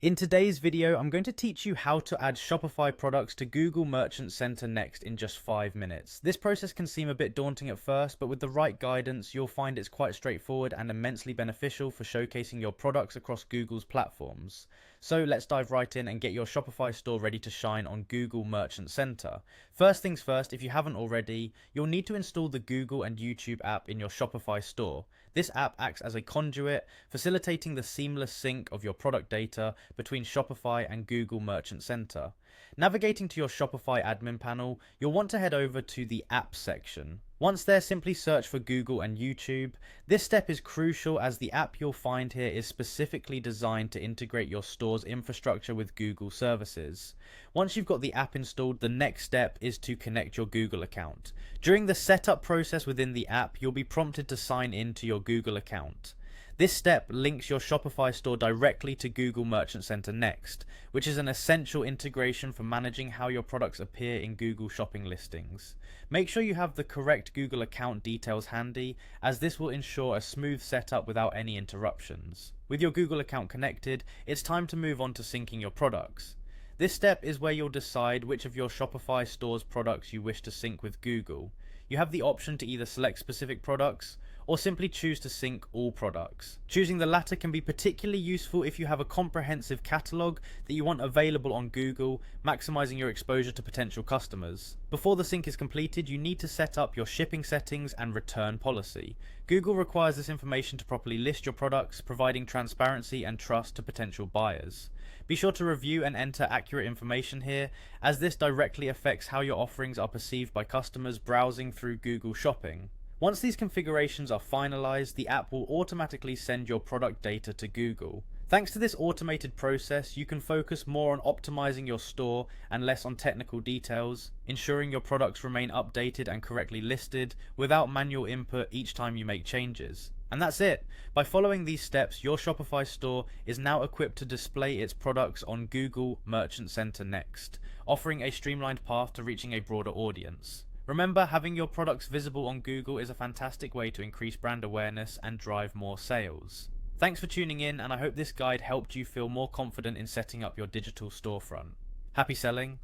In today's video, I'm going to teach you how to add Shopify products to Google Merchant Center Next in just 5 minutes. This process can seem a bit daunting at first, but with the right guidance, you'll find it's quite straightforward and immensely beneficial for showcasing your products across Google's platforms. So let's dive right in and get your Shopify store ready to shine on Google Merchant Center. First things first, if you haven't already, you'll need to install the Google and YouTube app in your Shopify store. This app acts as a conduit, facilitating the seamless sync of your product data between Shopify and Google Merchant Center. Navigating to your Shopify admin panel, you'll want to head over to the Apps section. Once there, simply search for Google and YouTube. This step is crucial as the app you'll find here is specifically designed to integrate your store's infrastructure with Google services. Once you've got the app installed, the next step is to connect your Google account. During the setup process within the app, you'll be prompted to sign in to your Google account. This step links your Shopify store directly to Google Merchant Center Next, which is an essential integration for managing how your products appear in Google shopping listings. Make sure you have the correct Google account details handy, as this will ensure a smooth setup without any interruptions. With your Google account connected, it's time to move on to syncing your products. This step is where you'll decide which of your Shopify store's products you wish to sync with Google. You have the option to either select specific products or simply choose to sync all products. Choosing the latter can be particularly useful if you have a comprehensive catalog that you want available on Google, maximizing your exposure to potential customers. Before the sync is completed, you need to set up your shipping settings and return policy. Google requires this information to properly list your products, providing transparency and trust to potential buyers. Be sure to review and enter accurate information here, as this directly affects how your offerings are perceived by customers browsing through Google Shopping. Once these configurations are finalized, the app will automatically send your product data to Google. Thanks to this automated process, you can focus more on optimizing your store and less on technical details, ensuring your products remain updated and correctly listed without manual input each time you make changes. And that's it. By following these steps, your Shopify store is now equipped to display its products on Google Merchant Center Next, offering a streamlined path to reaching a broader audience. Remember, having your products visible on Google is a fantastic way to increase brand awareness and drive more sales. Thanks for tuning in, and I hope this guide helped you feel more confident in setting up your digital storefront. Happy selling!